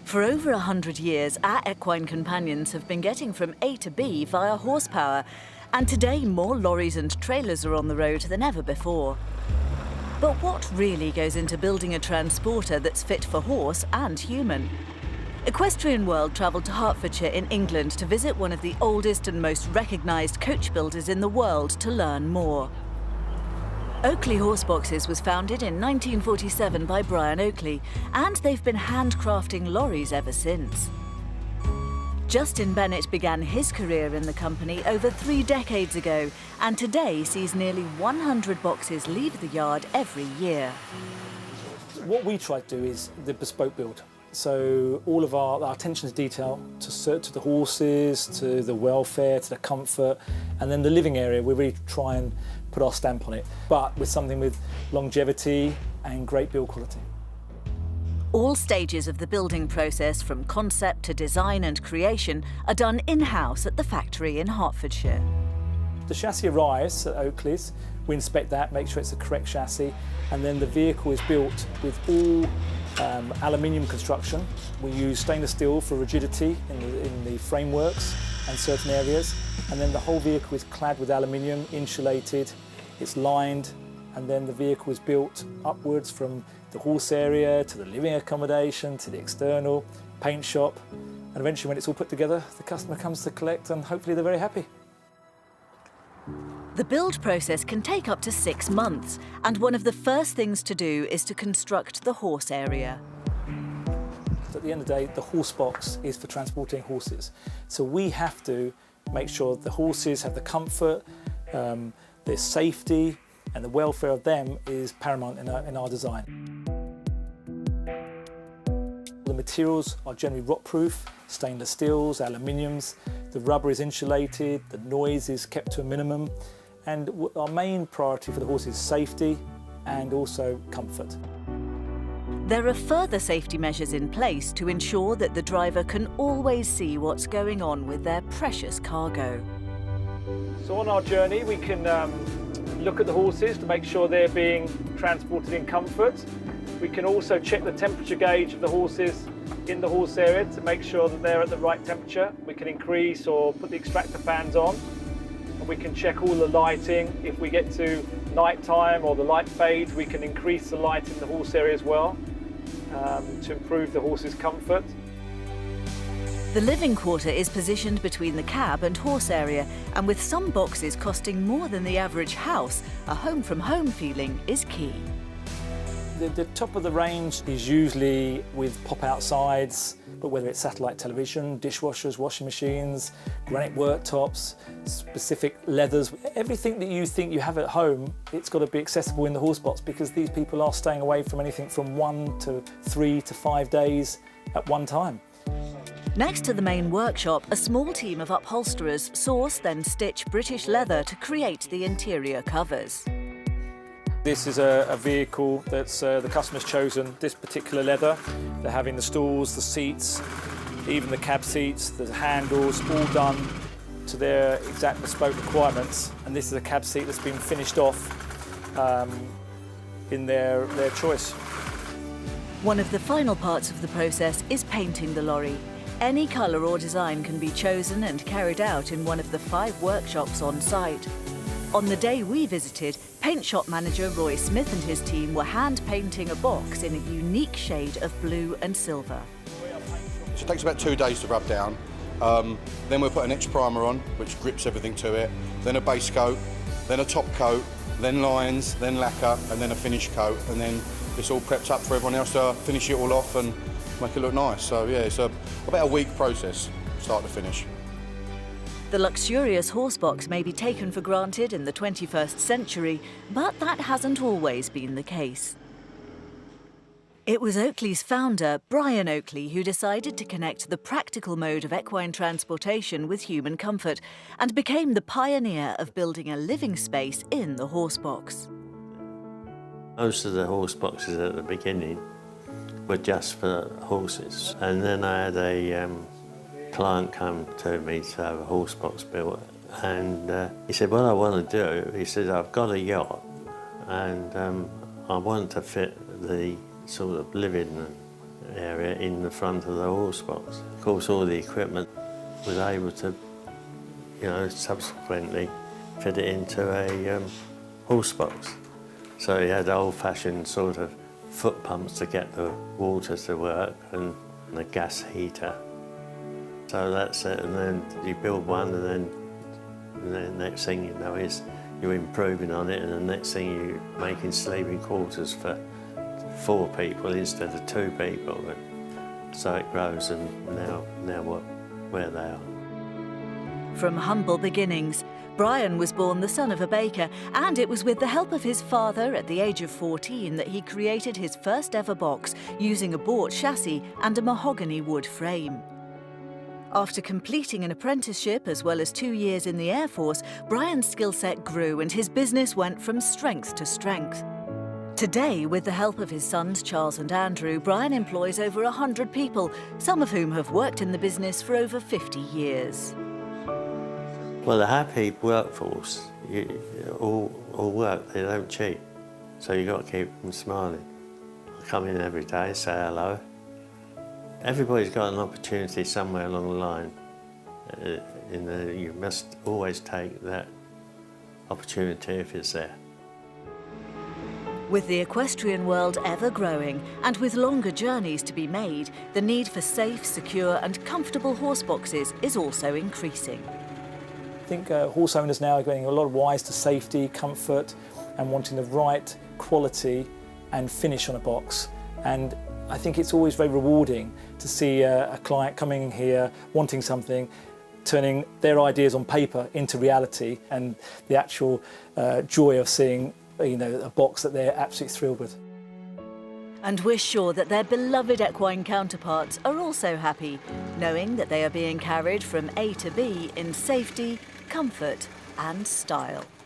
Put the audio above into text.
For over 100 years, our equine companions have been getting from A to B via horsepower, and today more lorries and trailers are on the road than ever before. But what really goes into building a transporter that's fit for horse and human? Equestrian World travelled to Hertfordshire in England to visit one of the oldest and most recognised coach builders in the world to learn more. Oakley Horseboxes was founded in 1947 by Brian Oakley, and they've been handcrafting lorries ever since. Justin Bennett began his career in the company over 3 decades ago, and today sees nearly 100 boxes leave the yard every year. What we try to do is the bespoke build. So all of our attention to detail, to the horses, to the welfare, to the comfort, and then the living area, we really try and put our stamp on it, but with something with longevity and great build quality. All stages of the building process, from concept to design and creation, are done in-house at the factory in Hertfordshire. The chassis arrives at Oakley's, we inspect that, make sure it's the correct chassis, and then the vehicle is built with all aluminium construction. We use stainless steel for rigidity in the frameworks and certain areas, and then the whole vehicle is clad with aluminium, insulated, it's lined, and then the vehicle is built upwards from the horse area to the living accommodation to the external paint shop, and eventually when it's all put together, the customer comes to collect and hopefully they're very happy. The build process can take up to 6 months, and one of the first things to do is to construct the horse area. At the end of the day, the horse box is for transporting horses. So we have to make sure the horses have the comfort, their safety, and the welfare of them is paramount in our design. The materials are generally rot-proof, stainless steels, aluminiums, the rubber is insulated, the noise is kept to a minimum, and our main priority for the horse is safety and also comfort. There are further safety measures in place to ensure that the driver can always see what's going on with their precious cargo. So on our journey we can look at the horses to make sure they're being transported in comfort. We can also check the temperature gauge of the horses in the horse area to make sure that they're at the right temperature. We can increase or put the extractor fans on. And we can check all the lighting. If we get to night time or the light fades, we can increase the light in the horse area as well to improve the horse's comfort. The living quarter is positioned between the cab and horse area, and with some boxes costing more than the average house, a home-from-home feeling is key. The top of the range is usually with pop-out sides, but whether it's satellite television, dishwashers, washing machines, granite worktops, specific leathers, everything that you think you have at home, it's got to be accessible in the horse box, because these people are staying away from anything from 1 to 3 to 5 days at one time. Next to the main workshop, a small team of upholsterers source then stitch British leather to create the interior covers. This is a vehicle that's the customer's chosen this particular leather. They're having the stools, the seats, even the cab seats, the handles, all done to their exact bespoke requirements. And this is a cab seat that's been finished off in their choice. One of the final parts of the process is painting the lorry. Any colour or design can be chosen and carried out in one of the 5 workshops on site. On the day we visited, paint shop manager Roy Smith and his team were hand painting a box in a unique shade of blue and silver. So it takes about 2 days to rub down. Then we'll put an etch primer on, which grips everything to it. Then a base coat, then a top coat, then lines, then lacquer, and then a finish coat. And then it's all prepped up for everyone else to finish it all off and make it look nice. So yeah, it's about a week process, start to finish. The luxurious horsebox may be taken for granted in the 21st century, but that hasn't always been the case. It was Oakley's founder, Brian Oakley, who decided to connect the practical mode of equine transportation with human comfort and became the pioneer of building a living space in the horsebox. Most of the horse boxes at the beginning were just for horses, and then I had a client come to me to have a horse box built, and he said, what I want to do, he said, I've got a yacht and I want to fit the sort of living area in the front of the horse box. Of course, all the equipment was able to, subsequently fit it into a horse box. So you had old-fashioned sort of foot pumps to get the water to work and a gas heater. So that's it, and then you build one, and then the next thing you know is you're improving on it, and the next thing you're making sleeping quarters for 4 people instead of 2 people. And so it grows, and now where they are. From humble beginnings, Brian was born the son of a baker, and it was with the help of his father at the age of 14 that he created his first ever box using a bought chassis and a mahogany wood frame. After completing an apprenticeship as well as 2 years in the Air Force, Brian's skill set grew and his business went from strength to strength. Today, with the help of his sons Charles and Andrew, Brian employs over 100 people, some of whom have worked in the business for over 50 years. Well, a happy workforce, all work, they don't cheat. So you've got to keep them smiling. I come in every day, say hello. Everybody's got an opportunity somewhere along the line. You must always take that opportunity if it's there. With the equestrian world ever growing and with longer journeys to be made, the need for safe, secure and comfortable horse boxes is also increasing. I think horse owners now are getting a lot wise to safety, comfort and wanting the right quality and finish on a box. And I think it's always very rewarding to see a client coming in here wanting something, turning their ideas on paper into reality, and the actual joy of seeing a box that they're absolutely thrilled with. And we're sure that their beloved equine counterparts are also happy, knowing that they are being carried from A to B in safety, comfort and style.